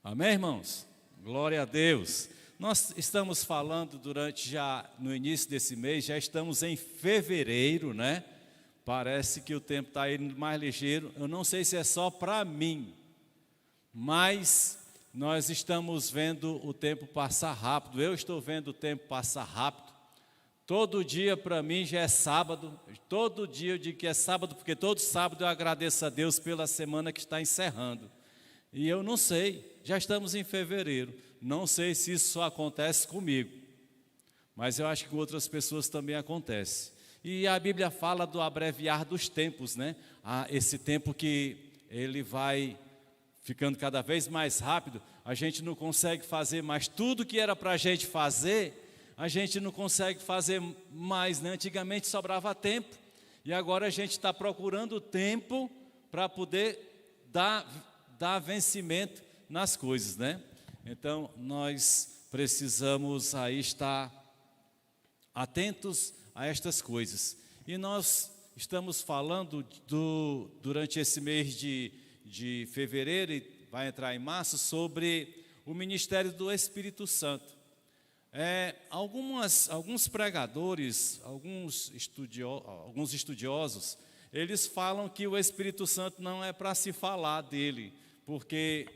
Amém, irmãos? Glória a Deus. Nós estamos falando no início desse mês, já estamos em fevereiro, né? Parece que o tempo está indo mais ligeiro. Eu não sei se é só para mim, mas nós estamos vendo o tempo passar rápido. Eu estou vendo o tempo passar rápido. Todo dia para mim já é sábado. Todo dia eu digo que é sábado, porque todo sábado eu agradeço a Deus pela semana que está encerrando. E eu não sei, já estamos em fevereiro, não sei se isso só acontece comigo, mas eu acho que com outras pessoas também acontece. E a Bíblia fala do abreviar dos tempos, né? Esse tempo que ele vai ficando cada vez mais rápido, a gente não consegue fazer mais tudo que era para a gente fazer, a gente não consegue fazer mais, né? Antigamente sobrava tempo, e agora a gente está procurando tempo para poder dar vencimento nas coisas, né? Então, nós precisamos aí estar atentos a estas coisas. E nós estamos falando durante esse mês de fevereiro, e vai entrar em março, sobre o ministério do Espírito Santo. Alguns pregadores, alguns estudiosos, eles falam que o Espírito Santo não é para se falar dele, porque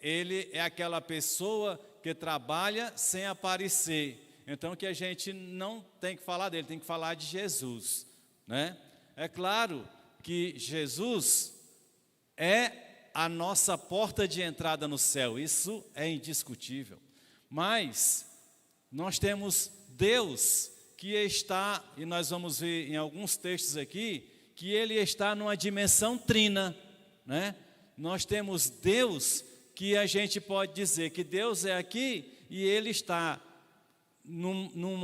ele é aquela pessoa que trabalha sem aparecer. Então que a gente não tem que falar dele, tem que falar de Jesus, né? É claro que Jesus é a nossa porta de entrada no céu, isso é indiscutível. Mas nós temos Deus que está, e nós vamos ver em alguns textos aqui, que ele está numa dimensão trina, né? Nós temos Deus que a gente pode dizer que Deus é aqui e ele está no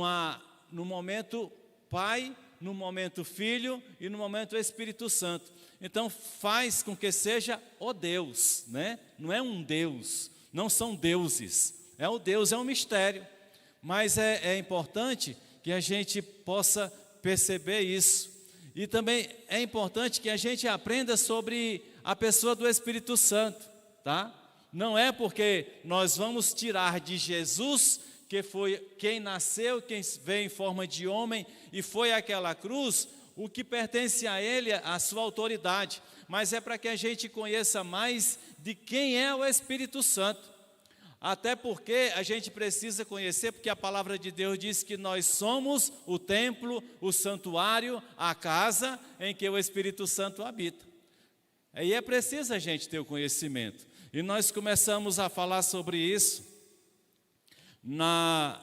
momento Pai, no momento Filho e no momento Espírito Santo. Então faz com que seja o Deus, né? Não é um Deus, não são deuses, o Deus é um mistério, mas é importante que a gente possa perceber isso. E também é importante que a gente aprenda sobre a pessoa do Espírito Santo, tá? Não é porque nós vamos tirar de Jesus, que foi quem nasceu, quem veio em forma de homem e foi àquela cruz, o que pertence a ele, a sua autoridade, mas é para que a gente conheça mais de quem é o Espírito Santo. Até porque a gente precisa conhecer, porque a palavra de Deus diz que nós somos o templo, o santuário, a casa em que o Espírito Santo habita. Aí é preciso a gente ter o conhecimento. E nós começamos a falar sobre isso na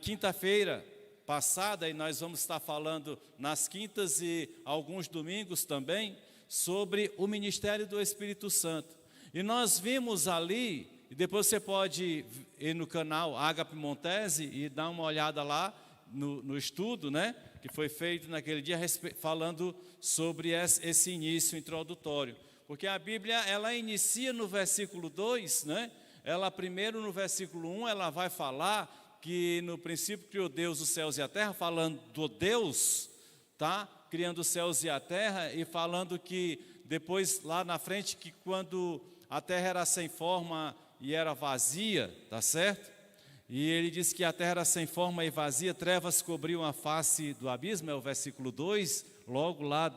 quinta-feira passada, e nós vamos estar falando nas quintas e alguns domingos também, sobre o ministério do Espírito Santo. E nós vimos ali, e depois você pode ir no canal Agape Montese e dar uma olhada lá no estudo, né, que foi feito naquele dia, falando sobre esse início introdutório. Porque a Bíblia, ela inicia no versículo 2, né, ela primeiro no versículo 1, ela vai falar que no princípio criou Deus os céus e a terra, falando do Deus, tá, criando os céus e a terra, e falando que depois lá na frente, que quando a terra era sem forma e era vazia, tá certo? E ele diz que a terra era sem forma e vazia, trevas cobriam a face do abismo, é o versículo 2, logo lá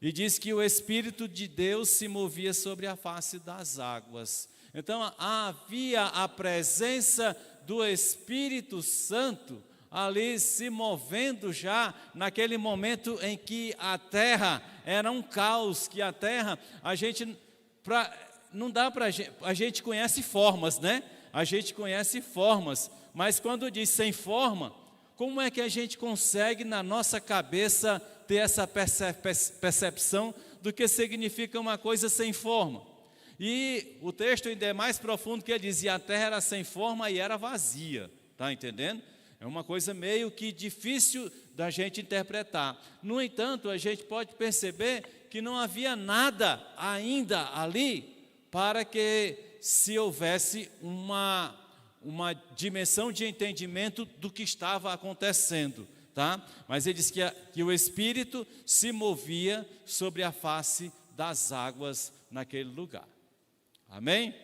e diz que o Espírito de Deus se movia sobre a face das águas. Então havia a presença do Espírito Santo ali se movendo já naquele momento em que a terra era um caos, que a terra, não dá para a gente conhece formas, né? A gente conhece formas, mas quando diz sem forma, como é que a gente consegue na nossa cabeça ter essa percepção do que significa uma coisa sem forma? E o texto ainda é mais profundo, que ele diz, e a terra era sem forma e era vazia, tá entendendo? É uma coisa meio que difícil da gente interpretar. No entanto, a gente pode perceber que não havia nada ainda ali para que se houvesse uma dimensão de entendimento do que estava acontecendo, tá? Mas ele diz que o Espírito se movia sobre a face das águas naquele lugar. Amém?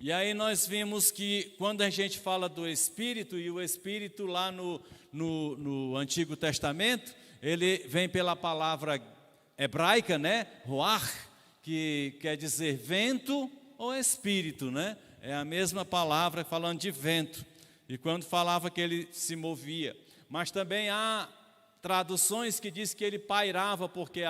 E aí nós vimos que quando a gente fala do Espírito, e o Espírito lá no Antigo Testamento, ele vem pela palavra hebraica, né? Ruach, que quer dizer vento ou espírito, né? É a mesma palavra falando de vento. E quando falava que ele se movia. Mas também há traduções que diz que ele pairava, porque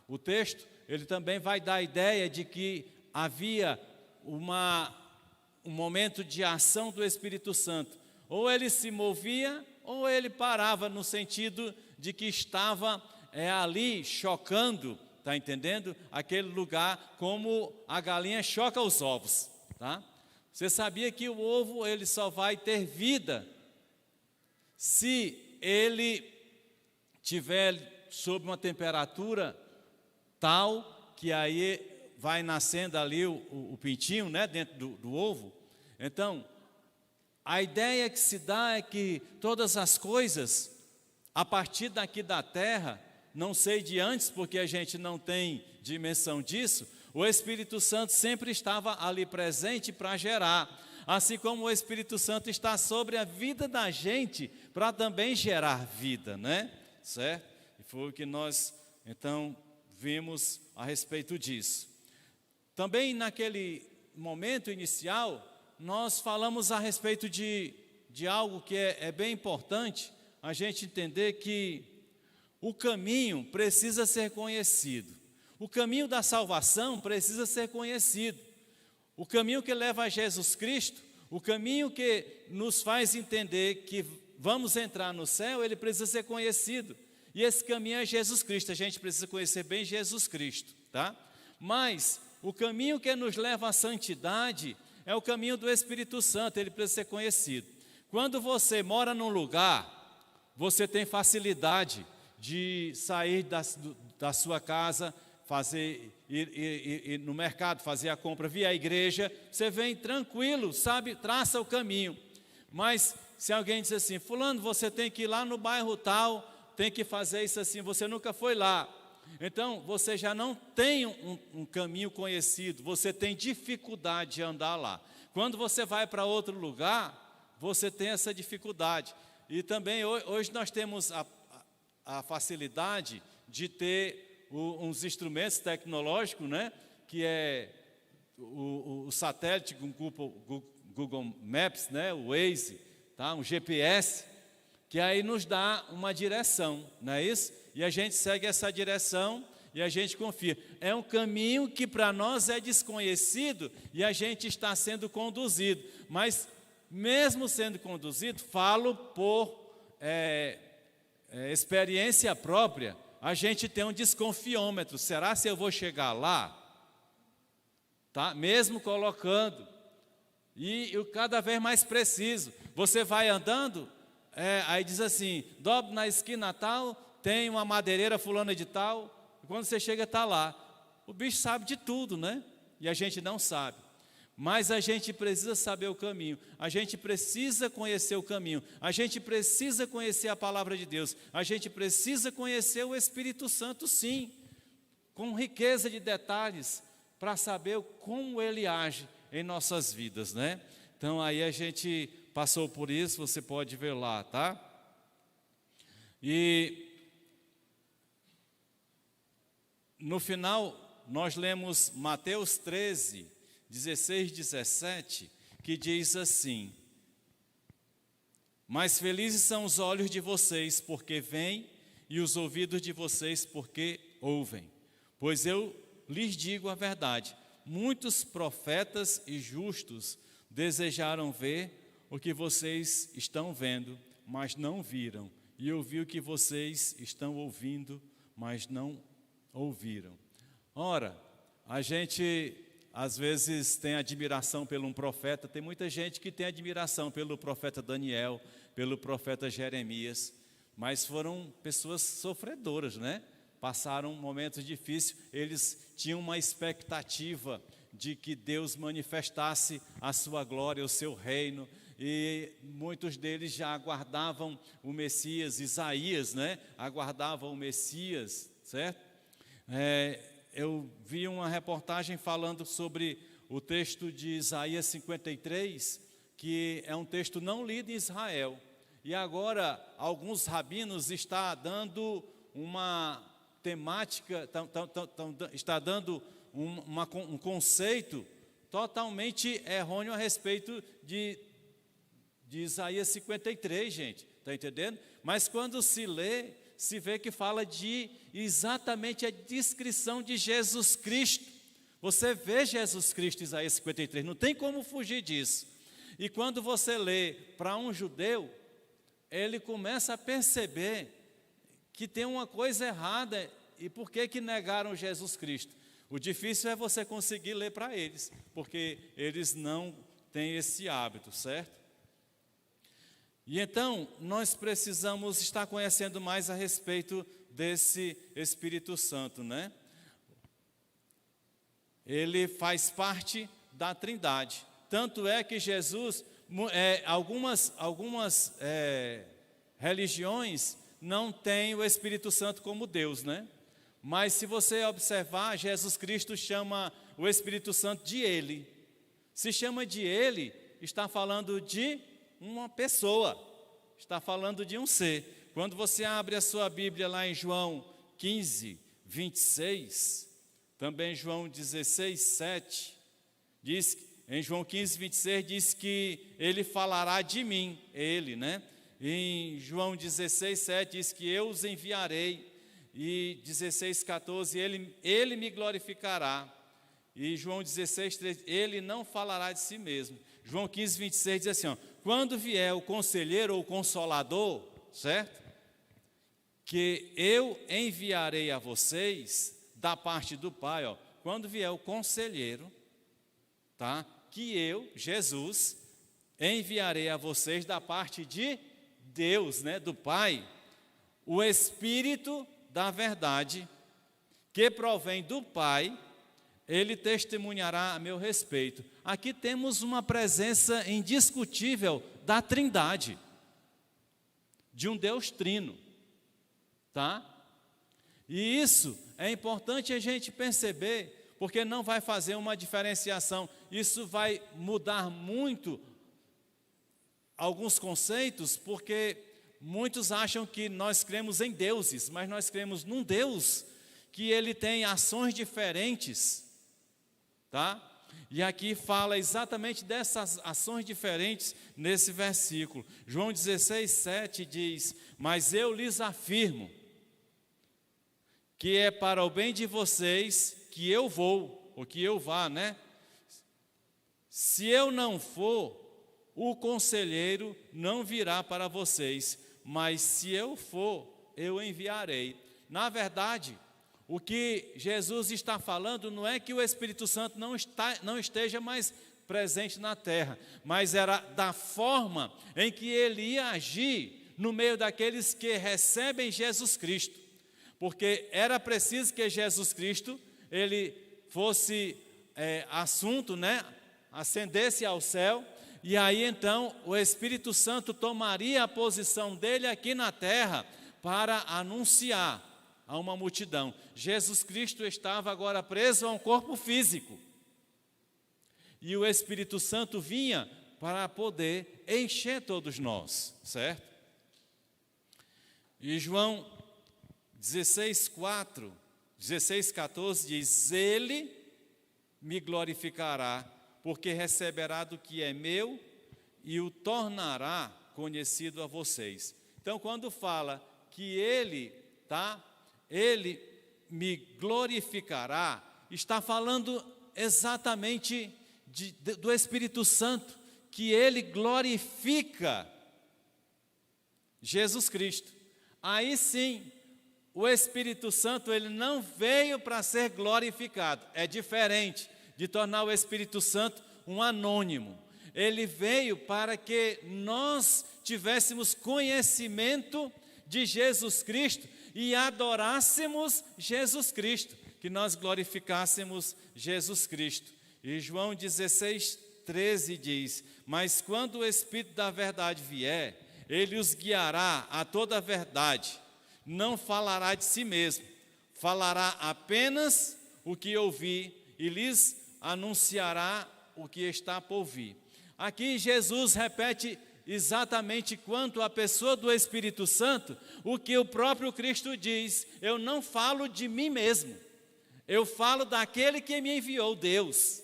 o texto, ele também vai dar a ideia de que havia um momento de ação do Espírito Santo. Ou ele se movia, ou ele parava, no sentido de que estava ali chocando, está entendendo? Aquele lugar, como a galinha choca os ovos, tá? Você sabia que o ovo, ele só vai ter vida se ele tiver sob uma temperatura tal que aí vai nascendo ali o pintinho, né, dentro do ovo. Então, a ideia que se dá é que todas as coisas, a partir daqui da terra, não sei de antes, porque a gente não tem dimensão disso, o Espírito Santo sempre estava ali presente para gerar, assim como o Espírito Santo está sobre a vida da gente para também gerar vida, né? Certo? E foi o que nós, então, vimos a respeito disso. Também naquele momento inicial, nós falamos a respeito de algo que é bem importante, a gente entender que o caminho precisa ser conhecido. O caminho da salvação precisa ser conhecido. O caminho que leva a Jesus Cristo, o caminho que nos faz entender que vamos entrar no céu, ele precisa ser conhecido. E esse caminho é Jesus Cristo, a gente precisa conhecer bem Jesus Cristo, tá? Mas o caminho que nos leva à santidade é o caminho do Espírito Santo, ele precisa ser conhecido. Quando você mora num lugar, você tem facilidade de sair da sua casa, ir no mercado, fazer a compra via a igreja, você vem tranquilo, sabe, traça o caminho. Mas se alguém diz assim, fulano, você tem que ir lá no bairro tal, tem que fazer isso assim, você nunca foi lá. Então, você já não tem um caminho conhecido, você tem dificuldade de andar lá. Quando você vai para outro lugar, você tem essa dificuldade. E também hoje nós temos a facilidade de ter uns instrumentos tecnológicos, né? Que é o satélite com Google Maps, né? O Waze, tá? Um GPS, que aí nos dá uma direção, não é isso? E a gente segue essa direção e a gente confia. É um caminho que para nós é desconhecido e a gente está sendo conduzido. Mas mesmo sendo conduzido, falo por experiência própria, a gente tem um desconfiômetro. Será se eu vou chegar lá? Tá? Mesmo colocando. E cada vez mais preciso. Você vai andando, aí diz assim, dobre na esquina tal, tem uma madeireira fulana de tal, e quando você chega está lá. O bicho sabe de tudo, né? E a gente não sabe. Mas a gente precisa saber o caminho, a gente precisa conhecer o caminho, a gente precisa conhecer a palavra de Deus, a gente precisa conhecer o Espírito Santo, sim, com riqueza de detalhes, para saber como ele age em nossas vidas, né? Então aí a gente passou por isso, você pode ver lá, tá? E no final nós lemos Mateus 13, 16, 17, que diz assim: mas felizes são os olhos de vocês, porque veem, e os ouvidos de vocês, porque ouvem. Pois eu lhes digo a verdade, muitos profetas e justos desejaram ver o que vocês estão vendo, mas não viram, e ouvir o que vocês estão ouvindo, mas não ouviram. Ora, a gente às vezes tem admiração por um profeta, tem muita gente que tem admiração pelo profeta Daniel, pelo profeta Jeremias, mas foram pessoas sofredoras, né? Passaram momentos difíceis, eles tinham uma expectativa de que Deus manifestasse a sua glória, o seu reino, e muitos deles já aguardavam o Messias. Isaías, né? Aguardava o Messias, certo? Eu vi uma reportagem falando sobre o texto de Isaías 53, que é um texto não lido em Israel. E agora, alguns rabinos estão dando uma temática, está dando um conceito totalmente errôneo a respeito de Isaías 53, gente, está entendendo? Mas quando se lê, se vê que fala de exatamente a descrição de Jesus Cristo. Você vê Jesus Cristo em Isaías 53, não tem como fugir disso. E quando você lê para um judeu, ele começa a perceber que tem uma coisa errada. E por que negaram Jesus Cristo? O difícil é você conseguir ler para eles, porque eles não têm esse hábito, certo? E então, nós precisamos estar conhecendo mais a respeito desse Espírito Santo, né? Ele faz parte da Trindade. Tanto é que Jesus, algumas religiões não têm o Espírito Santo como Deus, né? Mas se você observar, Jesus Cristo chama o Espírito Santo de Ele. Se chama de Ele, está falando de uma pessoa, está falando de um ser. Quando você abre a sua Bíblia lá em João 15, 26, também João 16, 7, em João 15, 26, diz que Ele falará de mim, Ele, né? Em João 16, 7, diz que eu os enviarei. E 16, 14, ele me glorificará. E João 16, 3, ele não falará de si mesmo. João 15, 26 diz assim, ó, quando vier o conselheiro ou o consolador, certo? Que eu enviarei a vocês da parte do Pai, ó, quando vier o conselheiro, tá? Que eu, Jesus, enviarei a vocês da parte de Deus, né, do Pai, o Espírito da verdade, que provém do Pai, Ele testemunhará a meu respeito. Aqui temos uma presença indiscutível da Trindade, de um Deus trino, tá? E isso é importante a gente perceber, porque não vai fazer uma diferenciação, isso vai mudar muito alguns conceitos, porque muitos acham que nós cremos em deuses, mas nós cremos num Deus que Ele tem ações diferentes, tá? E aqui fala exatamente dessas ações diferentes nesse versículo. João 16, 7 diz, mas eu lhes afirmo, que é para o bem de vocês que eu vou, ou que eu vá, né? Se eu não for, o conselheiro não virá para vocês, mas se eu for, eu enviarei. Na verdade, o que Jesus está falando não é que o Espírito Santo não esteja mais presente na terra, mas era da forma em que ele ia agir no meio daqueles que recebem Jesus Cristo. Porque era preciso que Jesus Cristo, ele fosse assunto, né, ascendesse ao céu, e aí então o Espírito Santo tomaria a posição dele aqui na terra para anunciar a uma multidão. Jesus Cristo estava agora preso a um corpo físico. E o Espírito Santo vinha para poder encher todos nós, certo? E João 16, 14 diz, ele me glorificará, porque receberá do que é meu e o tornará conhecido a vocês. Então, quando fala que ele me glorificará, está falando exatamente do Espírito Santo, que ele glorifica Jesus Cristo. Aí sim, o Espírito Santo, ele não veio para ser glorificado, é diferente de tornar o Espírito Santo um anônimo. Ele veio para que nós tivéssemos conhecimento de Jesus Cristo e adorássemos Jesus Cristo, que nós glorificássemos Jesus Cristo. E João 16, 13 diz, mas quando o Espírito da verdade vier, ele os guiará a toda a verdade, não falará de si mesmo, falará apenas o que ouvir e lhes anunciará o que está por vir. Aqui Jesus repete exatamente quanto à pessoa do Espírito Santo, o que o próprio Cristo diz: eu não falo de mim mesmo, eu falo daquele que me enviou, Deus.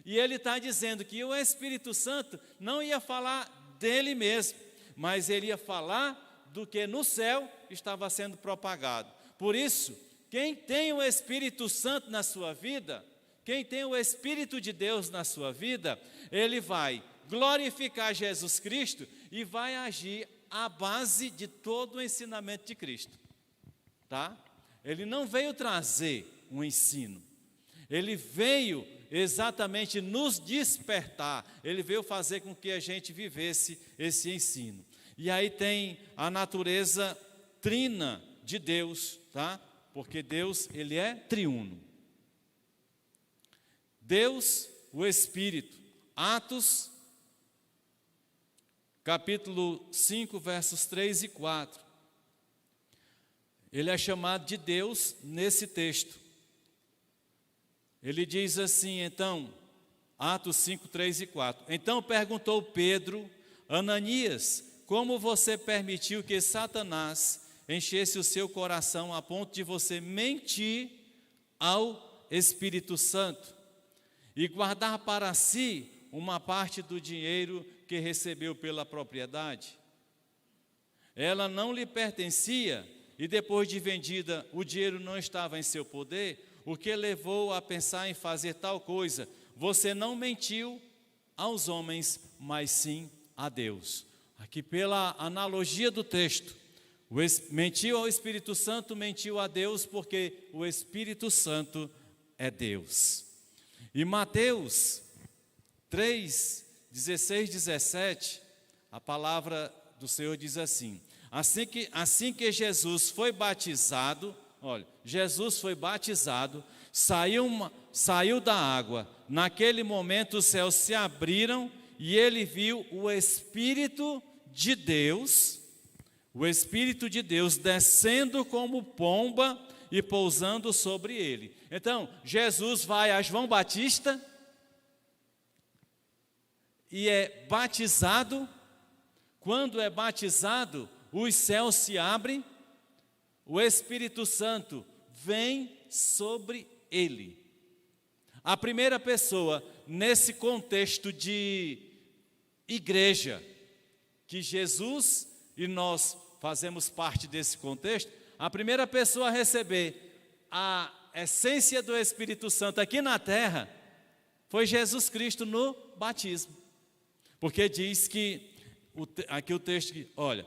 E ele está dizendo que o Espírito Santo não ia falar dele mesmo, mas ele ia falar do que no céu estava sendo propagado. Por isso, quem tem o Espírito Santo na sua vida, quem tem o Espírito de Deus na sua vida, ele vai glorificar Jesus Cristo e vai agir à base de todo o ensinamento de Cristo, tá? Ele não veio trazer um ensino, ele veio exatamente nos despertar, ele veio fazer com que a gente vivesse esse ensino. E aí tem a natureza trina de Deus, tá? Porque Deus, ele é triuno. Deus, o Espírito. Atos, capítulo 5, versos 3 e 4. Ele é chamado de Deus nesse texto. Ele diz assim, então, Atos 5, 3 e 4. Então perguntou Pedro: Ananias, como você permitiu que Satanás enchesse o seu coração a ponto de você mentir ao Espírito Santo e guardar para si uma parte do dinheiro que recebeu pela propriedade? Ela não lhe pertencia e depois de vendida o dinheiro não estava em seu poder. O que levou a pensar em fazer tal coisa? Você não mentiu aos homens, mas sim a Deus. Aqui pela analogia do texto, mentiu ao Espírito Santo, mentiu a Deus, porque o Espírito Santo é Deus. E Mateus 3, 16, 17, a palavra do Senhor diz assim: assim que Jesus foi batizado, olha, Jesus foi batizado, saiu da água, naquele momento os céus se abriram e ele viu o Espírito de Deus, descendo como pomba e pousando sobre ele. Então, Jesus vai a João Batista e é batizado. Quando é batizado, os céus se abrem, o Espírito Santo vem sobre ele. A primeira pessoa, nesse contexto de igreja, que Jesus e nós fazemos parte desse contexto, a primeira pessoa a receber a essência do Espírito Santo aqui na terra foi Jesus Cristo no batismo. Porque diz que, aqui o texto, olha,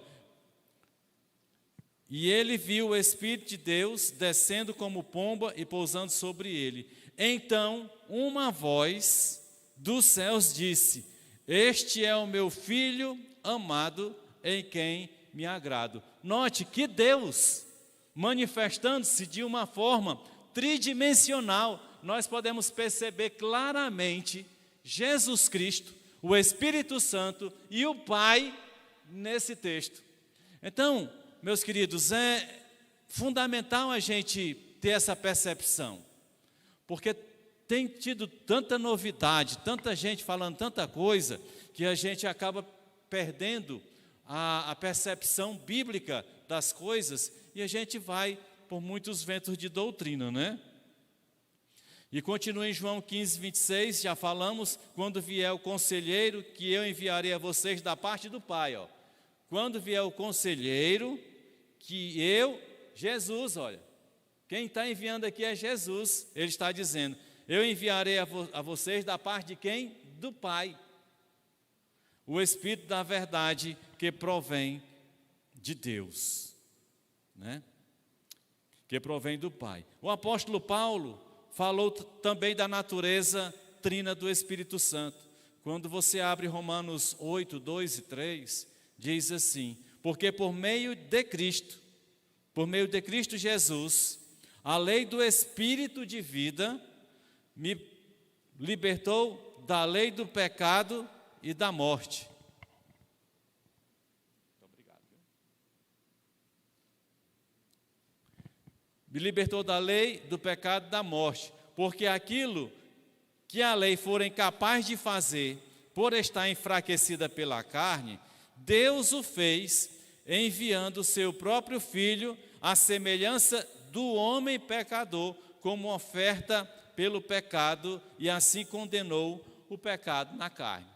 e ele viu o Espírito de Deus descendo como pomba e pousando sobre ele. Então, uma voz dos céus disse: este é o meu filho amado, em quem me agrado. Note que Deus, manifestando-se de uma forma tridimensional, nós podemos perceber claramente Jesus Cristo, o Espírito Santo e o Pai nesse texto. Então, meus queridos, é fundamental a gente ter essa percepção, porque tem tido tanta novidade, tanta gente falando tanta coisa, que a gente acaba perdendo a percepção bíblica das coisas e a gente vai por muitos ventos de doutrina, né? E continua em João 15, 26, já falamos, quando vier o conselheiro, que eu enviarei a vocês da parte do Pai, ó. Quando vier o conselheiro, que eu, Jesus, olha, quem está enviando aqui é Jesus, ele está dizendo, eu enviarei a vocês da parte de quem? Do Pai. O Espírito da verdade que provém de Deus, né? Que provém do Pai. O apóstolo Paulo falou também da natureza trina do Espírito Santo. Quando você abre Romanos 8, 2 e 3, diz assim: porque por meio de Cristo Jesus, a lei do Espírito de vida me libertou da lei do pecado e da morte. Muito obrigado. me libertou da lei, do pecado e da morte, porque aquilo que a lei for incapaz de fazer, por estar enfraquecida pela carne, Deus o fez, enviando o seu próprio Filho, à semelhança do homem pecador, como oferta pelo pecado, e assim condenou o pecado na carne.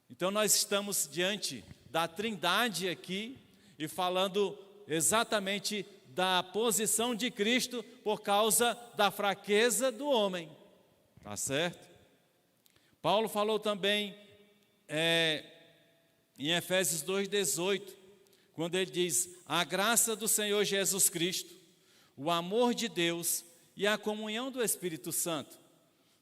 Então nós estamos diante da Trindade aqui, e falando exatamente da posição de Cristo por causa da fraqueza do homem. Tá certo? Paulo falou também em Efésios 2,18, quando ele diz: a graça do Senhor Jesus Cristo, o amor de Deus e a comunhão do Espírito Santo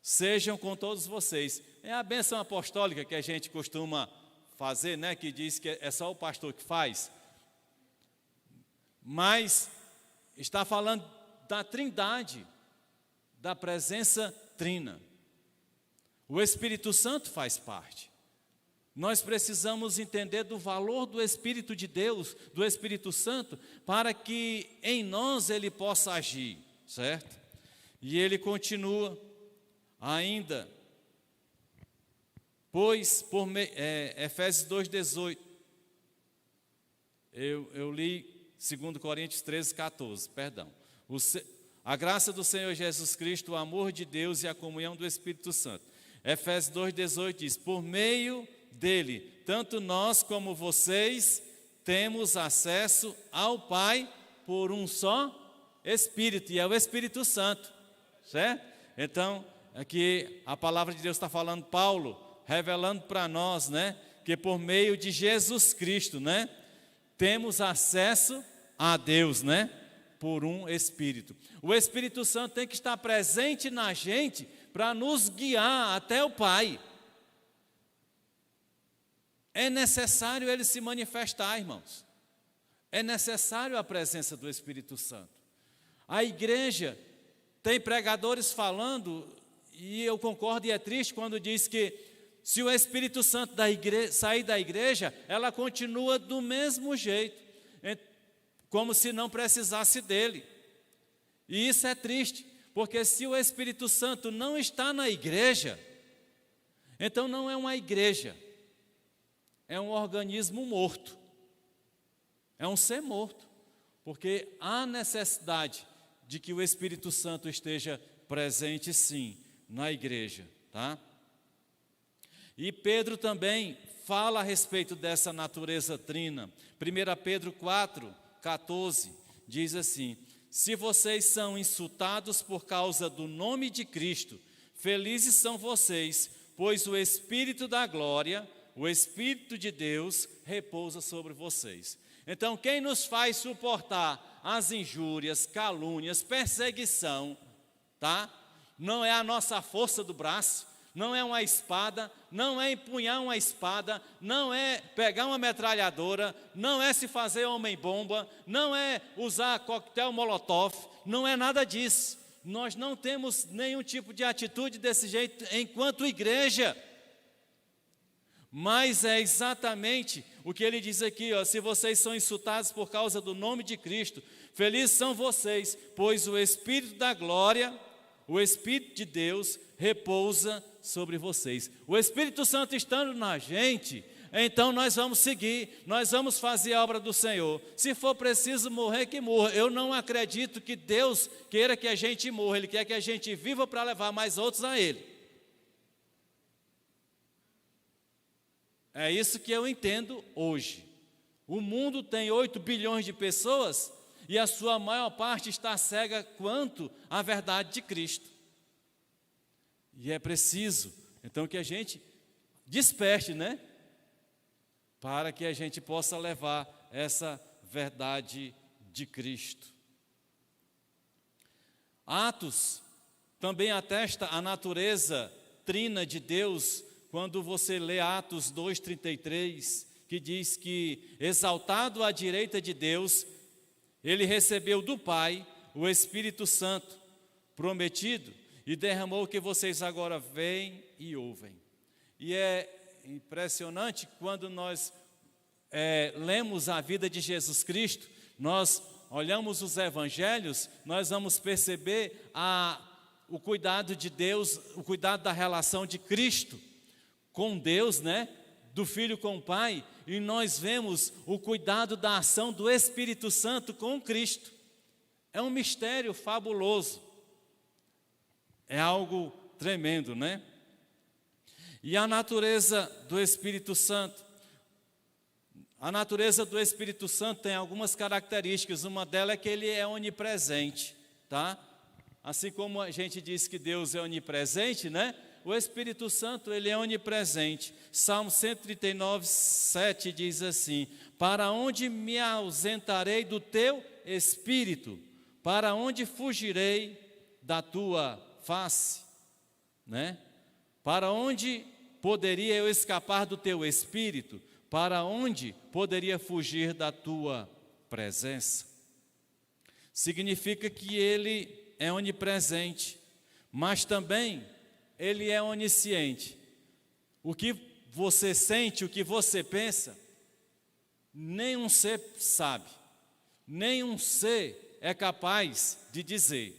sejam com todos vocês. É a bênção apostólica que a gente costuma fazer, né? Que diz que é só o pastor que faz. Mas está falando da Trindade, da presença trina. O Espírito Santo faz parte. Nós precisamos entender do valor do Espírito de Deus, do Espírito Santo, para que em nós ele possa agir, certo? E ele continua ainda, pois, Efésios 2,18, eu li 2 Coríntios 13,14, perdão. A graça do Senhor Jesus Cristo, o amor de Deus e a comunhão do Espírito Santo. Efésios 2,18 diz: por meio dele, tanto nós como vocês temos acesso ao Pai por um só Espírito, e é o Espírito Santo, certo? Então, aqui a palavra de Deus está falando, Paulo, revelando para nós, né, que por meio de Jesus Cristo, né, temos acesso a Deus, né, por um Espírito. O Espírito Santo tem que estar presente na gente para nos guiar até o Pai. É necessário ele se manifestar, irmãos. É necessário a presença do Espírito Santo. A igreja tem pregadores falando, e eu concordo, e é triste quando diz que se o Espírito Santo sair da igreja, ela continua do mesmo jeito, como se não precisasse dele. E isso é triste, porque se o Espírito Santo não está na igreja, então não é uma igreja, é um organismo morto, é um ser morto, porque há necessidade de que o Espírito Santo esteja presente sim na igreja, tá? E Pedro também fala a respeito dessa natureza trina. 1 Pedro 4,14 diz assim: se vocês são insultados por causa do nome de Cristo, felizes são vocês, pois o Espírito da glória, o Espírito de Deus, repousa sobre vocês. Então, quem nos faz suportar as injúrias, calúnias, perseguição, tá? Não é a nossa força do braço, não é uma espada, não é empunhar uma espada, não é pegar uma metralhadora, não é se fazer homem-bomba, não é usar coquetel molotov, não é nada disso. Nós não temos nenhum tipo de atitude desse jeito enquanto igreja. Mas é exatamente o que ele diz aqui, ó: se vocês são insultados por causa do nome de Cristo, felizes são vocês, pois o Espírito da glória, o Espírito de Deus, repousa sobre vocês. O Espírito Santo estando na gente, então nós vamos seguir, nós vamos fazer a obra do Senhor. Se for preciso morrer, que morra. Eu não acredito que Deus queira que a gente morra, Ele quer que a gente viva para levar mais outros a Ele. É isso que eu entendo hoje. O mundo tem 8 bilhões de pessoas e a sua maior parte está cega quanto à verdade de Cristo. E é preciso, então, que a gente desperte, né? Para que a gente possa levar essa verdade de Cristo. Atos também atesta a natureza trina de Deus. Quando você lê Atos 2,33, que diz que, exaltado à direita de Deus, ele recebeu do Pai o Espírito Santo prometido e derramou o que vocês agora veem e ouvem. E é impressionante quando nós lemos a vida de Jesus Cristo, nós olhamos os evangelhos, nós vamos perceber o cuidado de Deus, o cuidado da relação de Cristo com Deus, né? Do Filho com o Pai, e nós vemos o cuidado da ação do Espírito Santo com Cristo. É um mistério fabuloso. É algo tremendo, né? E a natureza do Espírito Santo? A natureza do Espírito Santo tem algumas características. Uma delas é que ele é onipresente, tá? Assim como a gente diz que Deus é onipresente, né? O Espírito Santo, ele é onipresente. Salmo 139, 7 diz assim: para onde me ausentarei do teu Espírito? Para onde fugirei da tua face? Né? Para onde poderia eu escapar do teu Espírito? Para onde poderia fugir da tua presença? Significa que ele é onipresente, mas também ele é onisciente. O que você sente, o que você pensa, nenhum ser sabe, nenhum ser é capaz de dizer,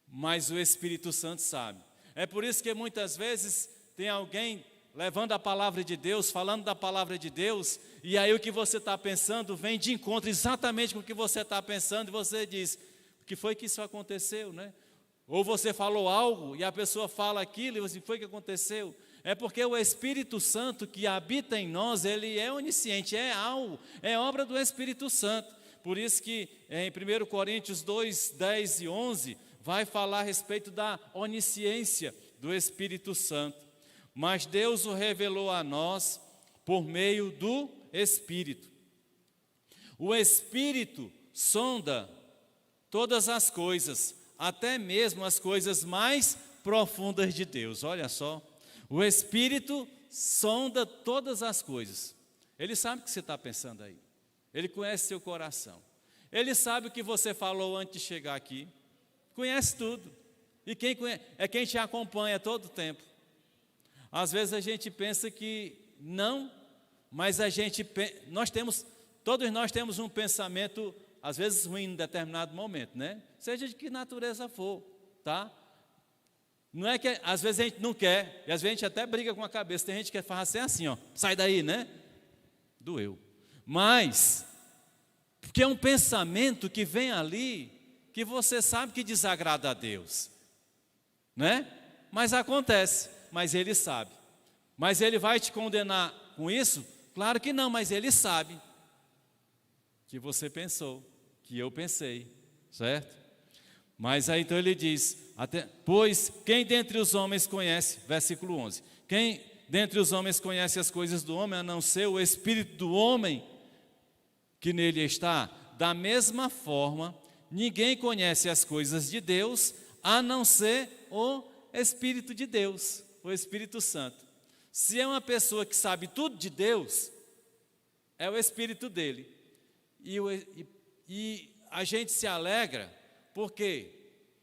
mas o Espírito Santo sabe. É por isso que muitas vezes tem alguém levando a palavra de Deus, falando da palavra de Deus, e aí o que você está pensando vem de encontro exatamente com o que você está pensando, e você diz: o que foi que isso aconteceu, né? Ou você falou algo e a pessoa fala aquilo e você: foi que aconteceu? É porque o Espírito Santo que habita em nós, ele é onisciente, é algo, é obra do Espírito Santo. Por isso que em 1 Coríntios 2, 10 e 11, vai falar a respeito da onisciência do Espírito Santo. Mas Deus o revelou a nós por meio do Espírito. O Espírito sonda todas as coisas, até mesmo as coisas mais profundas de Deus. Olha só, o Espírito sonda todas as coisas. Ele sabe o que você está pensando aí. Ele conhece seu coração. Ele sabe o que você falou antes de chegar aqui. Conhece tudo. E quem conhece, é quem te acompanha todo o tempo. Às vezes a gente pensa que não, mas todos nós temos um pensamento, às vezes ruim em determinado momento, né? Seja de que natureza for, tá? Não é que às vezes a gente não quer, e às vezes a gente até briga com a cabeça. Tem gente que faz assim, ó, sai daí, né? Doeu. Mas, porque é um pensamento que vem ali, que você sabe que desagrada a Deus, né? Mas acontece, mas ele sabe. Mas ele vai te condenar com isso? Claro que não, mas ele sabe que você pensou, que eu pensei, certo? Mas aí então ele diz, pois quem dentre os homens conhece, versículo 11, quem dentre os homens conhece as coisas do homem, a não ser o espírito do homem que nele está? Da mesma forma, ninguém conhece as coisas de Deus, a não ser o Espírito de Deus, o Espírito Santo. Se é uma pessoa que sabe tudo de Deus, é o Espírito dele. E a gente se alegra, porque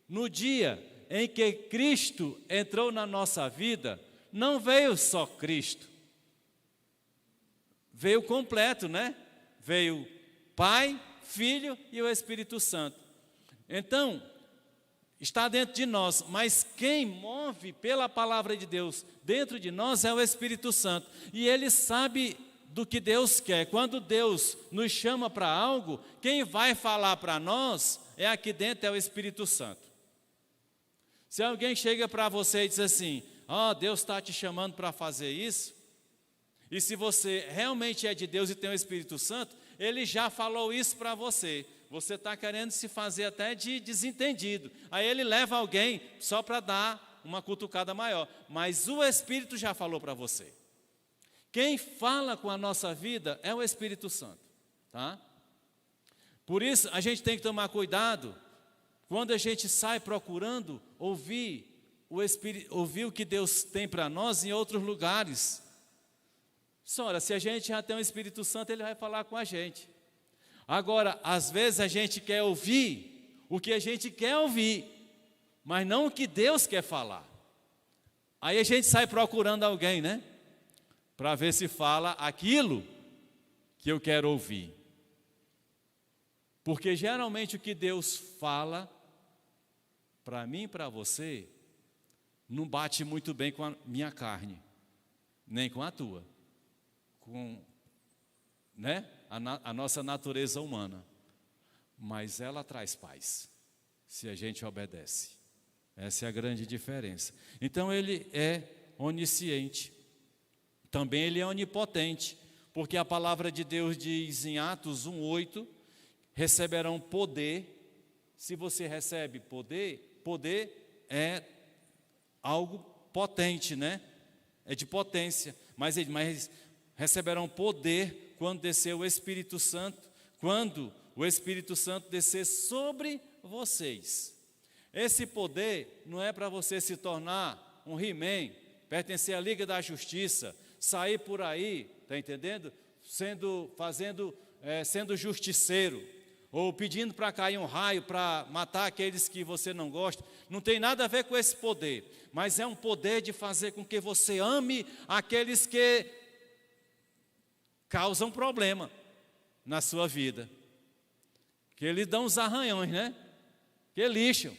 no dia em que Cristo entrou na nossa vida, não veio só Cristo, veio completo, né? Veio Pai, Filho e o Espírito Santo. Então, está dentro de nós, mas quem move pela palavra de Deus dentro de nós é o Espírito Santo. E ele sabe do que Deus quer. Quando Deus nos chama para algo, quem vai falar para nós é aqui dentro, é o Espírito Santo. Se alguém chega para você e diz assim: Deus está te chamando para fazer isso, e se você realmente é de Deus e tem o Espírito Santo, ele já falou isso para você. Você está querendo se fazer até de desentendido. Aí ele leva alguém só para dar uma cutucada maior. Mas o Espírito já falou para você. Quem fala com a nossa vida é o Espírito Santo, tá? Por isso a gente tem que tomar cuidado quando a gente sai procurando ouvir o que Deus tem para nós em outros lugares. Ora, se a gente já tem o Espírito Santo, ele vai falar com a gente. Agora, às vezes a gente quer ouvir o que a gente quer ouvir, mas não o que Deus quer falar. Aí a gente sai procurando alguém, né? Para ver se fala aquilo que eu quero ouvir. Porque geralmente o que Deus fala para mim e para você não bate muito bem com a minha carne, nem com a tua, com, né, a nossa natureza humana. Mas ela traz paz, se a gente obedece. Essa é a grande diferença. Então ele é onisciente. Também ele é onipotente, porque a palavra de Deus diz em Atos 1:8, receberão poder. Se você recebe poder, poder é algo potente, né? É de potência. Mas receberão poder quando descer o Espírito Santo, quando o Espírito Santo descer sobre vocês. Esse poder não é para você se tornar um He-Man, pertencer à Liga da Justiça, sair por aí, está entendendo? Sendo justiceiro, ou pedindo para cair um raio para matar aqueles que você não gosta. Não tem nada a ver com esse poder, mas é um poder de fazer com que você ame aqueles que causam problema na sua vida, que lhe dão os arranhões, né? Que lixam.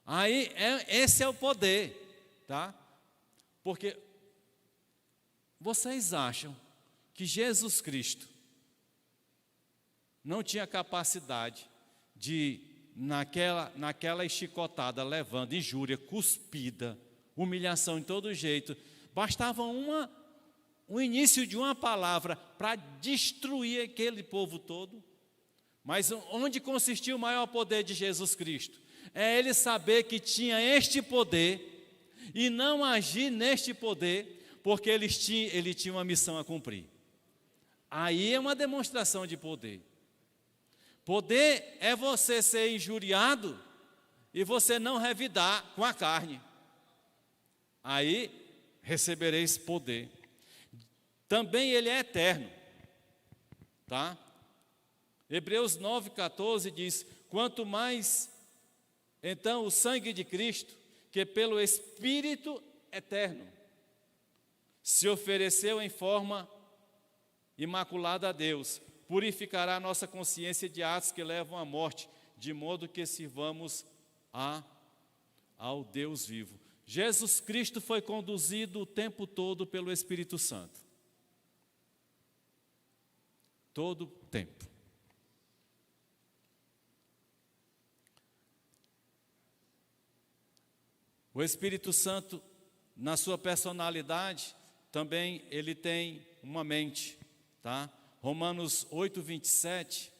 Aí, esse é o poder, tá? Porque vocês acham que Jesus Cristo não tinha capacidade de, naquela chicotada, levando injúria, cuspida, humilhação em todo jeito, bastava o início de uma palavra para destruir aquele povo todo? Mas onde consistia o maior poder de Jesus Cristo? É ele saber que tinha este poder e não agir neste poder, porque ele tinha uma missão a cumprir. Aí é uma demonstração de poder. Poder é você ser injuriado e você não revidar com a carne. Aí recebereis poder. Também ele é eterno, tá? Hebreus 9,14 diz: quanto mais então o sangue de Cristo, que pelo Espírito eterno se ofereceu em forma imaculada a Deus, purificará a nossa consciência de atos que levam à morte, de modo que sirvamos ao Deus vivo. Jesus Cristo foi conduzido o tempo todo pelo Espírito Santo. Todo o tempo. O Espírito Santo, na sua personalidade, também ele tem uma mente, tá? Romanos 8:27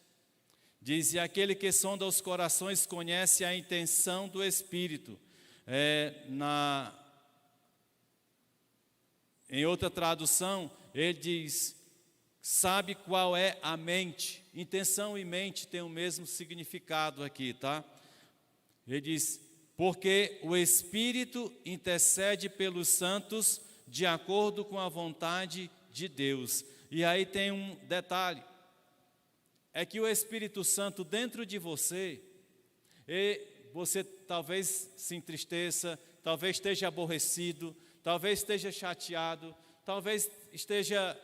diz: e aquele que sonda os corações conhece a intenção do Espírito. Em outra tradução, ele diz: sabe qual é a mente. Intenção e mente têm o mesmo significado aqui, tá? Ele diz: porque o Espírito intercede pelos santos de acordo com a vontade de Deus. E aí tem um detalhe, é que o Espírito Santo dentro de você, você talvez se entristeça, talvez esteja aborrecido, talvez esteja chateado, talvez esteja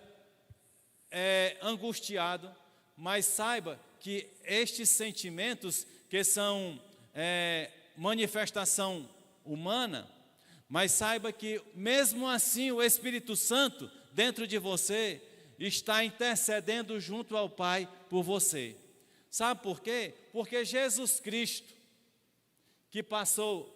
angustiado, mas saiba que estes sentimentos que são manifestação humana, mas saiba que mesmo assim o Espírito Santo dentro de você está intercedendo junto ao Pai por você. Sabe por quê? Porque Jesus Cristo, que passou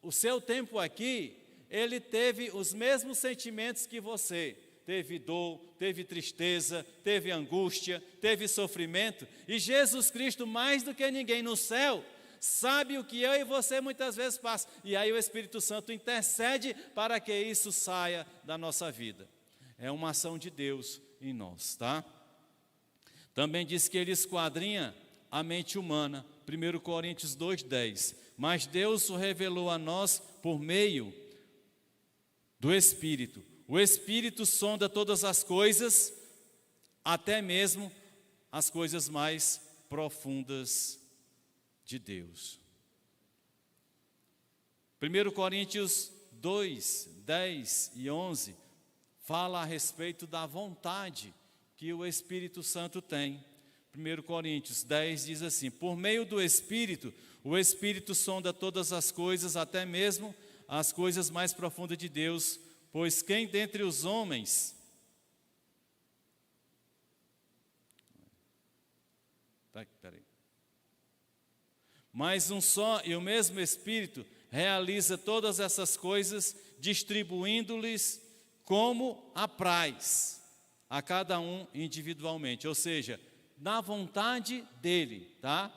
o seu tempo aqui, ele teve os mesmos sentimentos que você. Teve dor, teve tristeza, teve angústia, teve sofrimento. E Jesus Cristo, mais do que ninguém no céu, sabe o que eu e você muitas vezes passa. E aí o Espírito Santo intercede para que isso saia da nossa vida. É uma ação de Deus em nós, tá? Também diz que ele esquadrinha a mente humana, 1 Coríntios 2:10. Mas Deus o revelou a nós por meio do Espírito. O Espírito sonda todas as coisas, até mesmo as coisas mais profundas de Deus. 1 Coríntios 2, 10 e 11 fala a respeito da vontade que o Espírito Santo tem. 1 Coríntios 10 diz assim: por meio do Espírito, o Espírito sonda todas as coisas, até mesmo as coisas mais profundas de Deus, pois quem dentre os homens... Peraí. Mas um só e o mesmo Espírito realiza todas essas coisas, distribuindo-lhes como apraz a cada um individualmente, ou seja, na vontade dele, tá?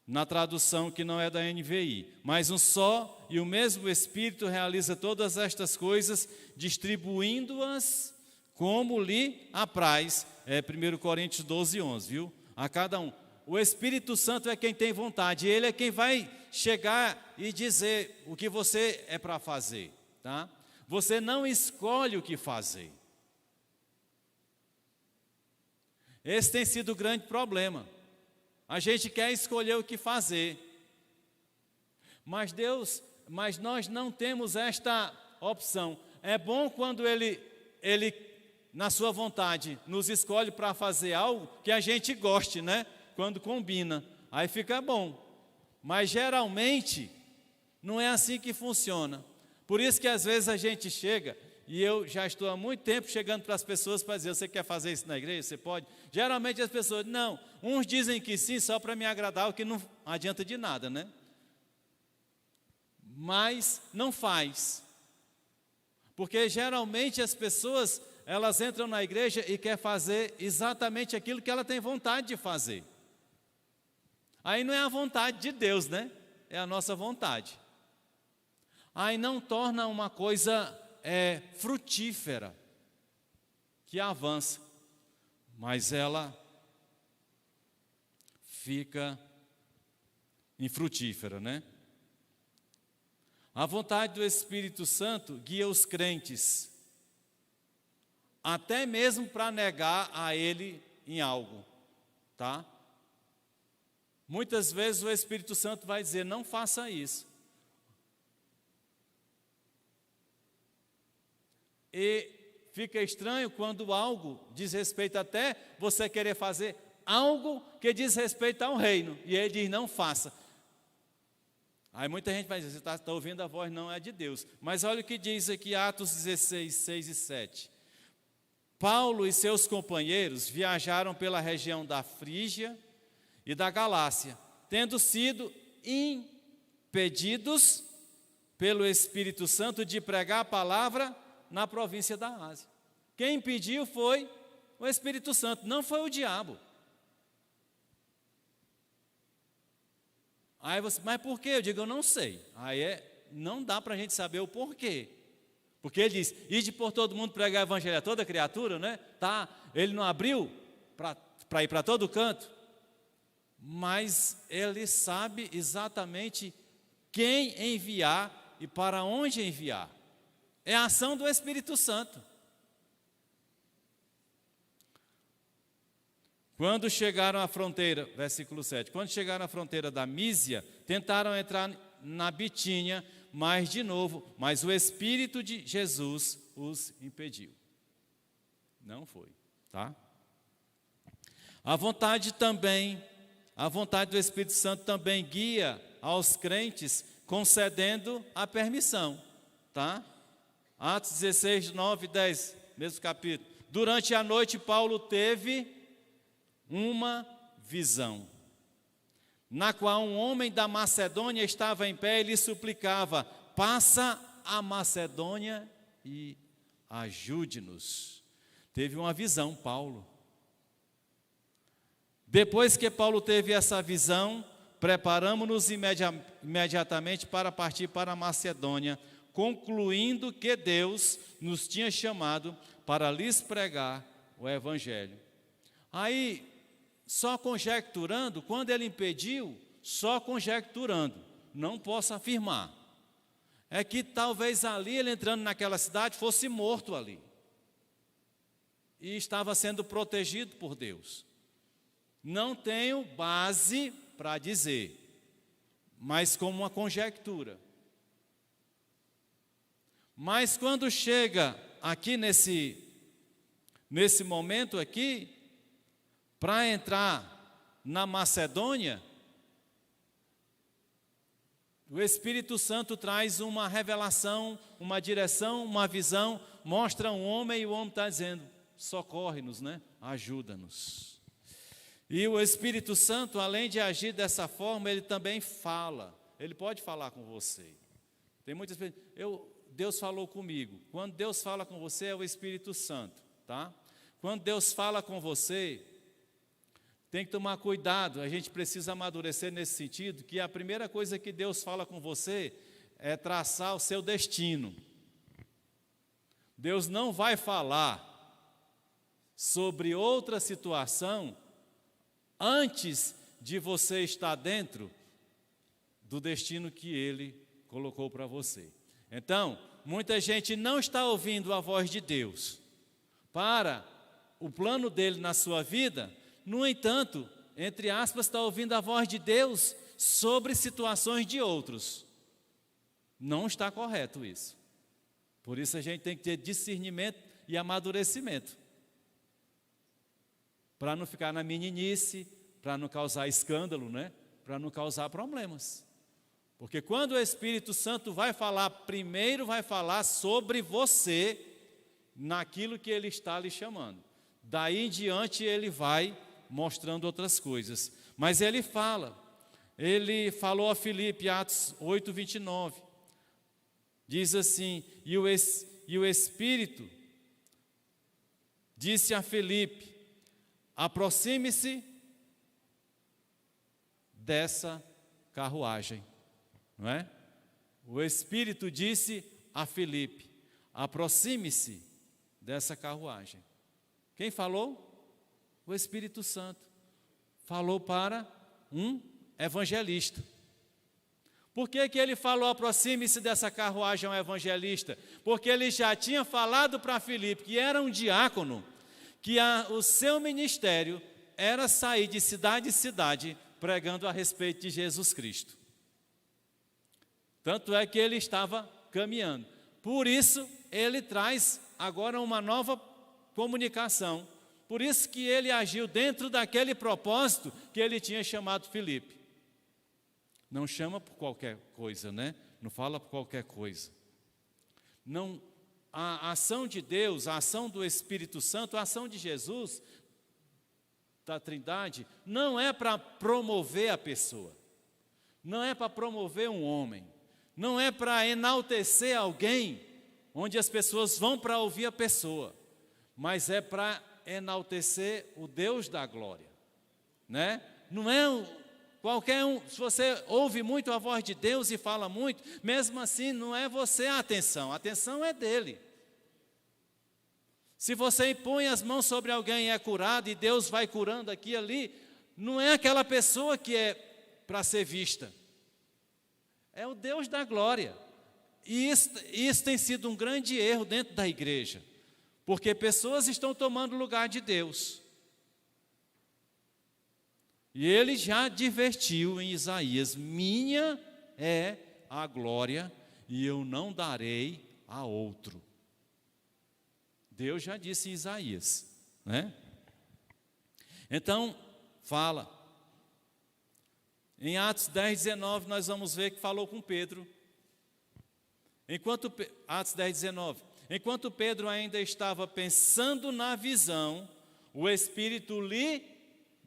Na tradução que não é da NVI, mas um só e o mesmo Espírito realiza todas estas coisas, distribuindo-as como lhe apraz, 1 Coríntios 12, 11, viu? A cada um. O Espírito Santo é quem tem vontade, ele é quem vai chegar e dizer o que você é para fazer, tá? Você não escolhe o que fazer. Esse tem sido o grande problema. A gente quer escolher o que fazer. Mas nós não temos esta opção. É bom quando ele na sua vontade, nos escolhe para fazer algo que a gente goste, né? Quando combina, aí fica bom. Mas geralmente, não é assim que funciona. Por isso que às vezes a gente chega, e eu já estou há muito tempo chegando para as pessoas para dizer: você quer fazer isso na igreja? Você pode? Geralmente as pessoas, não. Uns dizem que sim, só para me agradar, o que não adianta de nada, né? Mas não faz. Porque geralmente as pessoas, elas entram na igreja e querem fazer exatamente aquilo que ela tem vontade de fazer. Aí não é a vontade de Deus, né? É a nossa vontade. Aí não torna uma coisa frutífera, que avança, mas ela fica infrutífera, né? A vontade do Espírito Santo guia os crentes, até mesmo para negar a Ele em algo, tá? Muitas vezes o Espírito Santo vai dizer: não faça isso. E fica estranho quando algo diz respeito, até você querer fazer algo que diz respeito ao reino, e ele diz: não faça. Aí muita gente vai dizer: você está ouvindo a voz, não é de Deus. Mas olha o que diz aqui, Atos 16, 6 e 7. Paulo e seus companheiros viajaram pela região da Frígia e da Galácia, tendo sido impedidos pelo Espírito Santo de pregar a palavra na província da Ásia. Quem impediu foi o Espírito Santo, não foi o diabo. Aí você, mas por quê? Eu digo: eu não sei. Aí não dá para a gente saber o porquê. Porque ele diz: ide por todo mundo pregar o evangelho a toda criatura, né? Tá, ele não abriu para ir para todo canto, mas ele sabe exatamente quem enviar e para onde enviar. É a ação do Espírito Santo. Quando chegaram à fronteira, versículo 7, quando chegaram à fronteira da Mísia, tentaram entrar na Bitínia, mas o Espírito de Jesus os impediu. Não foi, tá? A vontade do Espírito Santo também guia aos crentes, concedendo a permissão, tá? Atos 16, 9 e 10, mesmo capítulo. Durante a noite, Paulo teve uma visão, na qual um homem da Macedônia estava em pé e lhe suplicava: passa a Macedônia e ajude-nos. Teve uma visão, Paulo. Depois que Paulo teve essa visão, preparamos-nos imediatamente para partir para a Macedônia, concluindo que Deus nos tinha chamado para lhes pregar o Evangelho. Aí, só conjecturando, quando ele impediu, só conjecturando, não posso afirmar. É que talvez ali, ele entrando naquela cidade, fosse morto ali. E estava sendo protegido por Deus. Não tenho base para dizer, mas como uma conjectura. Mas quando chega aqui nesse momento aqui, para entrar na Macedônia, o Espírito Santo traz uma revelação, uma direção, uma visão, mostra um homem e o homem está dizendo, socorre-nos, né? Ajuda-nos. E o Espírito Santo, além de agir dessa forma, ele também fala. Ele pode falar com você. Tem muitas vezes, Deus falou comigo. Quando Deus fala com você, é o Espírito Santo, tá? Quando Deus fala com você, tem que tomar cuidado, a gente precisa amadurecer nesse sentido, que a primeira coisa que Deus fala com você é traçar o seu destino. Deus não vai falar sobre outra situação antes de você estar dentro do destino que Ele colocou para você. Então, muita gente não está ouvindo a voz de Deus para o plano dele na sua vida. No entanto, entre aspas, está ouvindo a voz de Deus sobre situações de outros. Não está correto isso. Por isso a gente tem que ter discernimento e amadurecimento. Para não ficar na meninice, para não causar escândalo, né? Para não causar problemas. Porque quando o Espírito Santo vai falar, primeiro vai falar sobre você, naquilo que Ele está lhe chamando. Daí em diante Ele vai mostrando outras coisas. Mas Ele falou a Filipe, Atos 8, 29. Diz assim, e o Espírito disse a Filipe, aproxime-se dessa carruagem, não é? O Espírito disse a Filipe, aproxime-se dessa carruagem. Quem falou? O Espírito Santo. Falou para um evangelista. Por que ele falou, aproxime-se dessa carruagem a um evangelista? Porque ele já tinha falado para Filipe, que era um diácono, que o seu ministério era sair de cidade em cidade, pregando a respeito de Jesus Cristo. Tanto é que ele estava caminhando. Por isso, ele traz agora uma nova comunicação. Por isso que ele agiu dentro daquele propósito que ele tinha chamado Filipe. Não chama por qualquer coisa, né? Não fala por qualquer coisa. Não, a ação de Deus, a ação do Espírito Santo, a ação de Jesus, da Trindade, não é para promover a pessoa. Não é para promover um homem. Não é para enaltecer alguém, onde as pessoas vão para ouvir a pessoa. Mas é para enaltecer o Deus da glória, né? Não é qualquer um. Se você ouve muito a voz de Deus e fala muito, mesmo assim não é você a atenção é dele. Se você impõe as mãos sobre alguém e é curado, e Deus vai curando aqui e ali, não é aquela pessoa que é para ser vista, é o Deus da glória. E isso tem sido um grande erro dentro da igreja, porque pessoas estão tomando o lugar de Deus. E ele já advertiu em Isaías, minha é a glória e eu não darei a outro. Deus já disse em Isaías, né? Então, fala. Em Atos 10, 19, nós vamos ver que falou com Pedro. Atos 10, 19. Enquanto Pedro ainda estava pensando na visão, o Espírito lhe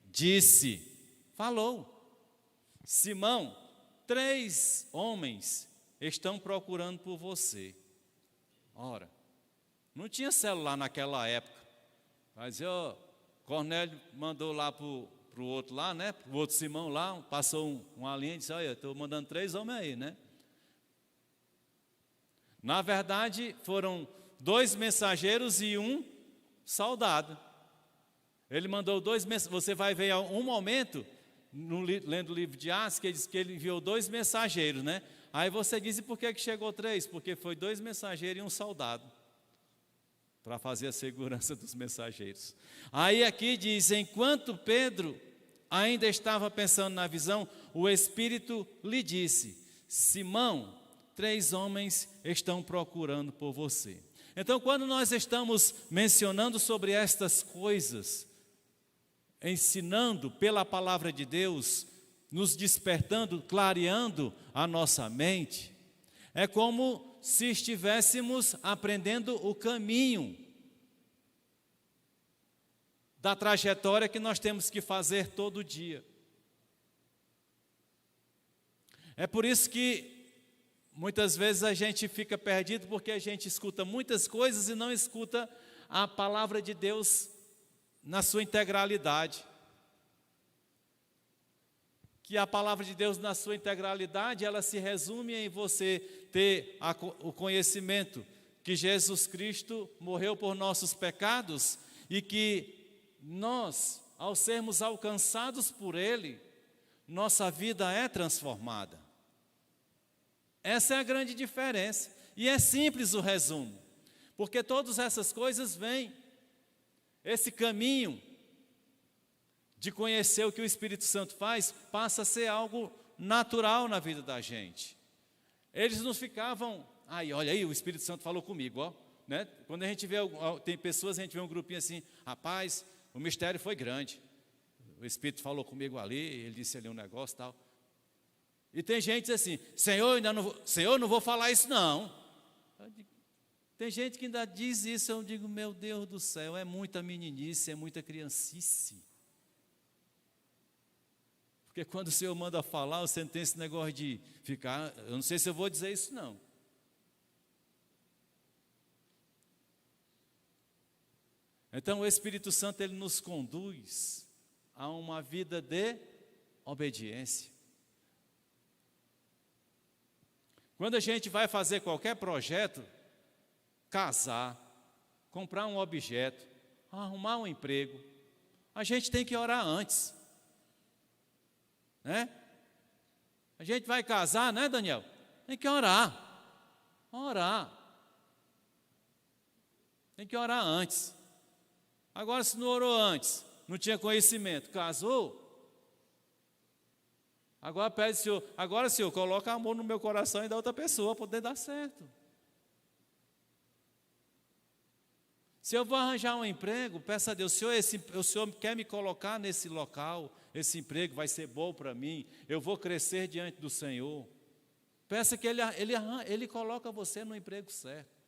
disse, falou, Simão, 3 homens estão procurando por você. Ora, não tinha celular naquela época. Mas Cornélio mandou lá para o outro lá, né? O outro Simão lá, passou uma linha e disse, olha, estou mandando 3 homens aí, né? Na verdade, foram 2 mensageiros e 1 soldado. Ele mandou 2 mensageiros. Você vai ver um momento, lendo o livro de Atos, que ele diz que ele enviou 2 mensageiros, né? Aí você diz, e por que chegou 3? Porque foi 2 mensageiros e 1 soldado, para fazer a segurança dos mensageiros. Aí aqui diz, enquanto Pedro ainda estava pensando na visão, o Espírito lhe disse, Simão, 3 homens estão procurando por você. Então, quando nós estamos mencionando sobre estas coisas, ensinando pela palavra de Deus, nos despertando, clareando a nossa mente, é como se estivéssemos aprendendo o caminho da trajetória que nós temos que fazer todo dia. É por isso que muitas vezes a gente fica perdido, porque a gente escuta muitas coisas e não escuta a palavra de Deus na sua integralidade. Que a palavra de Deus na sua integralidade, ela se resume em você ter o conhecimento que Jesus Cristo morreu por nossos pecados e que nós, ao sermos alcançados por Ele, nossa vida é transformada. Essa é a grande diferença. E é simples o resumo, porque todas essas coisas vêm, esse caminho de conhecer o que o Espírito Santo faz, passa a ser algo natural na vida da gente. Eles não ficavam, olha aí, o Espírito Santo falou comigo, ó, né? Quando a gente vê, tem pessoas, a gente vê um grupinho assim, rapaz, o mistério foi grande, o Espírito falou comigo ali, ele disse ali um negócio e tal. E tem gente assim, Senhor, não vou falar isso não. Tem gente que ainda diz isso, eu digo, meu Deus do céu, é muita meninice, é muita criancice. Porque quando o Senhor manda falar, você não tem esse negócio de ficar, eu não sei se eu vou dizer isso não. Então o Espírito Santo, ele nos conduz a uma vida de obediência. Quando a gente vai fazer qualquer projeto, casar, comprar um objeto, arrumar um emprego, a gente tem que orar antes, né? A gente vai casar, né, Daniel? Tem que orar, tem que orar antes. Agora, se não orou antes, não tinha conhecimento, casou, agora pede, Senhor, coloca amor no meu coração e da outra pessoa, para poder dar certo. Se eu vou arranjar um emprego, peça a Deus, o Senhor quer me colocar nesse local, esse emprego vai ser bom para mim, eu vou crescer diante do Senhor. Peça que Ele coloca você no emprego certo.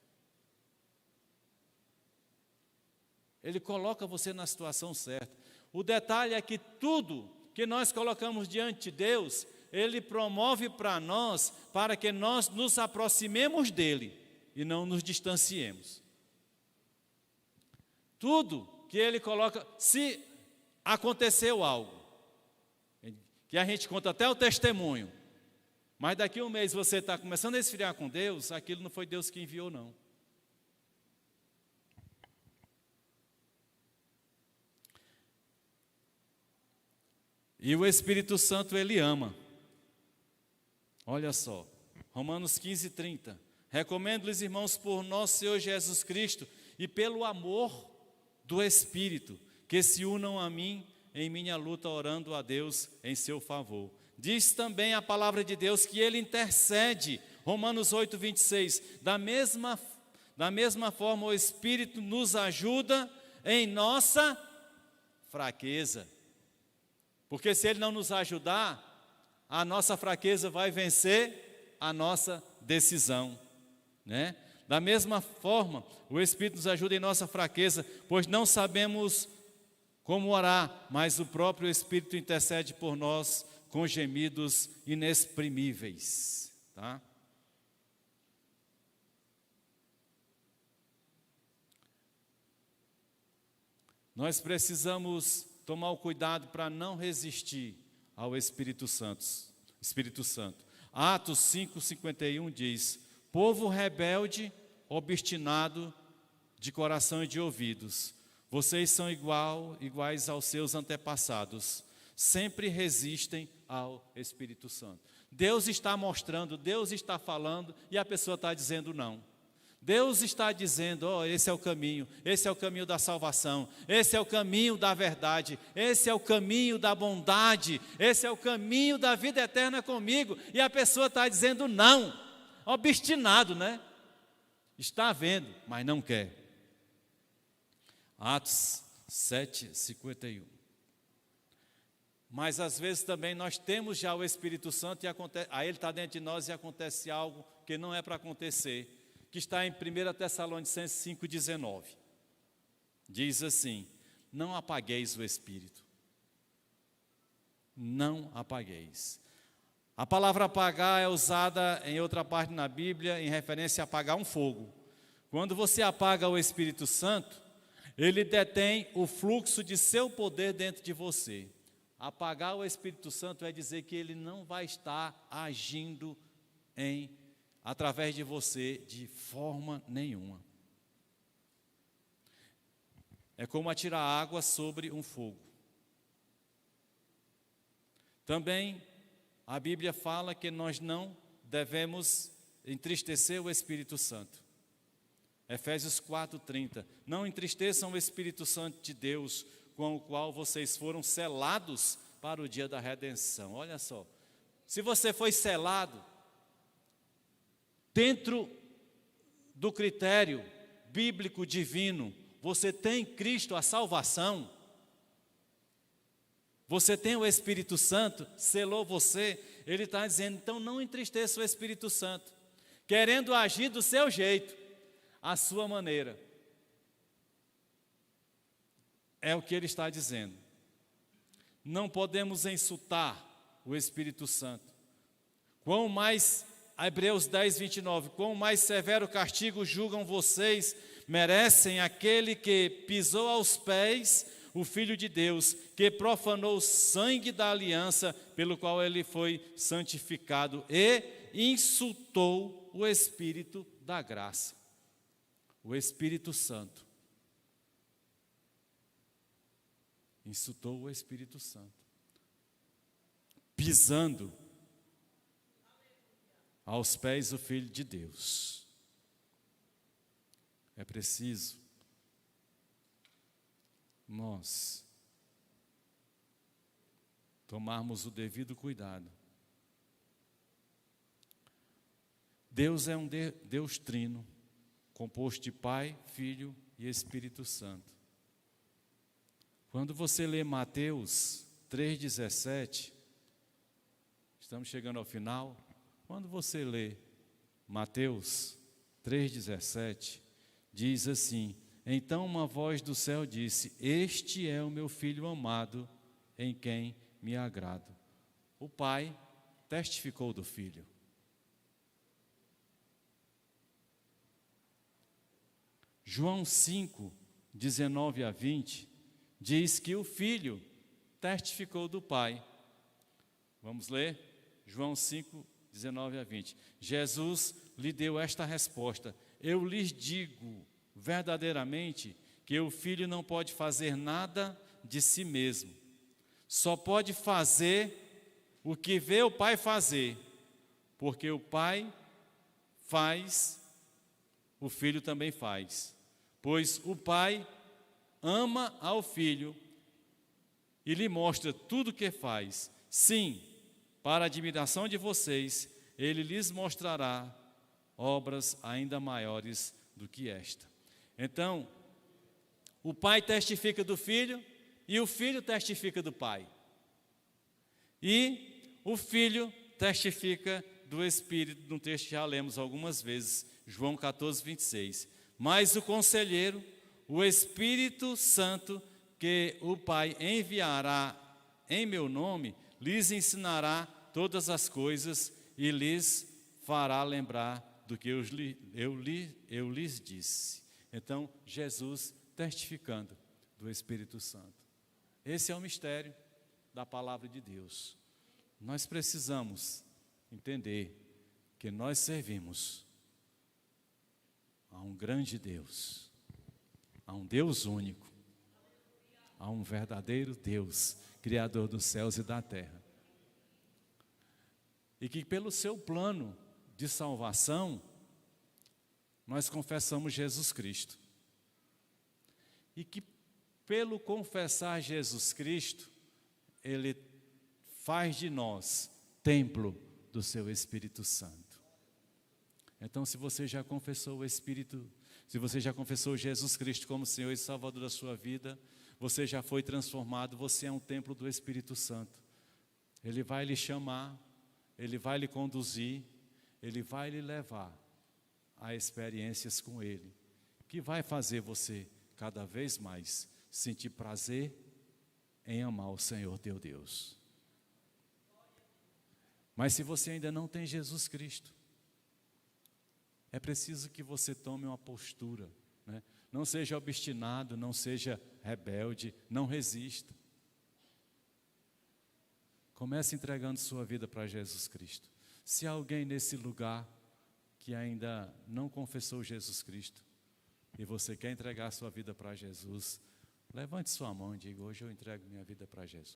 Ele coloca você na situação certa. O detalhe é que tudo que nós colocamos diante de Deus, Ele promove para nós, para que nós nos aproximemos dEle e não nos distanciemos. Tudo que Ele coloca, se aconteceu algo, que a gente conta até o testemunho, mas daqui a um mês você está começando a esfriar com Deus, aquilo não foi Deus que enviou não. E o Espírito Santo, Ele ama. Olha só, Romanos 15:30. Recomendo-lhes, irmãos, por nosso Senhor Jesus Cristo e pelo amor do Espírito, que se unam a mim em minha luta, orando a Deus em seu favor. Diz também a palavra de Deus que Ele intercede, Romanos 8:26. Da mesma forma, o Espírito nos ajuda em nossa fraqueza. Porque se Ele não nos ajudar, a nossa fraqueza vai vencer a nossa decisão, né? Da mesma forma, o Espírito nos ajuda em nossa fraqueza, pois não sabemos como orar, mas o próprio Espírito intercede por nós com gemidos inexprimíveis, tá? Nós precisamos tomar o cuidado para não resistir ao Espírito Santo. Atos 5:51 diz: povo rebelde, obstinado de coração e de ouvidos, vocês são iguais aos seus antepassados, sempre resistem ao Espírito Santo. Deus está mostrando, Deus está falando e a pessoa está dizendo não. Deus está dizendo, esse é o caminho da salvação, esse é o caminho da verdade, esse é o caminho da bondade, esse é o caminho da vida eterna comigo, e a pessoa está dizendo não, obstinado, né? Está vendo, mas não quer. Atos 7:51. Mas às vezes também nós temos já o Espírito Santo e aí ele está dentro de nós e acontece algo que não é para acontecer, que está em 1 Tessalonicenses 5,19. Diz assim: não apagueis o Espírito. Não apagueis. A palavra apagar é usada em outra parte na Bíblia em referência a apagar um fogo. Quando você apaga o Espírito Santo, ele detém o fluxo de seu poder dentro de você. Apagar o Espírito Santo é dizer que ele não vai estar agindo através de você de forma nenhuma. É como atirar água sobre um fogo. Também a Bíblia fala que nós não devemos entristecer o Espírito Santo. Efésios 4:30. Não entristeçam o Espírito Santo de Deus, com o qual vocês foram selados para o dia da redenção. Olha só, se você foi selado dentro do critério bíblico divino, você tem em Cristo a salvação, você tem o Espírito Santo, selou você, ele está dizendo, então não entristeça o Espírito Santo, querendo agir do seu jeito, à sua maneira. É o que ele está dizendo. Não podemos insultar o Espírito Santo. Quão mais, Hebreus 10:29, quão mais severo castigo julgam vocês, merecem aquele que pisou aos pés o Filho de Deus, que profanou o sangue da aliança, pelo qual ele foi santificado, e insultou o Espírito da graça, o Espírito Santo. Insultou o Espírito Santo, pisando aos pés do Filho de Deus. É preciso nós tomarmos o devido cuidado. Deus é um Deus trino, composto de Pai, Filho e Espírito Santo. Quando você lê Mateus 3,17, estamos chegando ao final. Quando você lê Mateus 3,17, diz assim: então uma voz do céu disse: este é o meu filho amado, em quem me agrado. O Pai testificou do Filho. João 5, 19 a 20, diz que o Filho testificou do Pai. Vamos ler? João 5, 19 a 20. Jesus lhe deu esta resposta: eu lhes digo verdadeiramente que o Filho não pode fazer nada de si mesmo, só pode fazer o que vê o Pai fazer, porque o Pai faz, o Filho também faz, pois o Pai ama ao Filho e lhe mostra tudo o que faz. Sim, para a admiração de vocês, ele lhes mostrará obras ainda maiores do que esta. Então, o Pai testifica do Filho e o Filho testifica do Pai. E o Filho testifica do Espírito, num texto que já lemos algumas vezes, João 14, 26. Mas o Conselheiro, o Espírito Santo, que o Pai enviará em meu nome, lhes ensinará todas as coisas e lhes fará lembrar do que eu lhes disse. Então, Jesus testificando do Espírito Santo. Esse é o mistério da palavra de Deus. Nós precisamos entender que nós servimos a um grande Deus, a um Deus único, a um verdadeiro Deus, Criador dos céus e da terra. E que pelo seu plano de salvação, nós confessamos Jesus Cristo. E que pelo confessar Jesus Cristo, Ele faz de nós templo do seu Espírito Santo. Então, se você já confessou o Espírito, se você já confessou Jesus Cristo como Senhor e Salvador da sua vida, você já foi transformado, você é um templo do Espírito Santo. Ele vai lhe chamar, Ele vai lhe conduzir, Ele vai lhe levar a experiências com Ele, que vai fazer você cada vez mais sentir prazer em amar o Senhor teu Deus. Mas se você ainda não tem Jesus Cristo, é preciso que você tome uma postura, né? Não seja obstinado, não seja rebelde, não resista. Comece entregando sua vida para Jesus Cristo. Se há alguém nesse lugar que ainda não confessou Jesus Cristo, e você quer entregar sua vida para Jesus, levante sua mão e diga: hoje eu entrego minha vida para Jesus.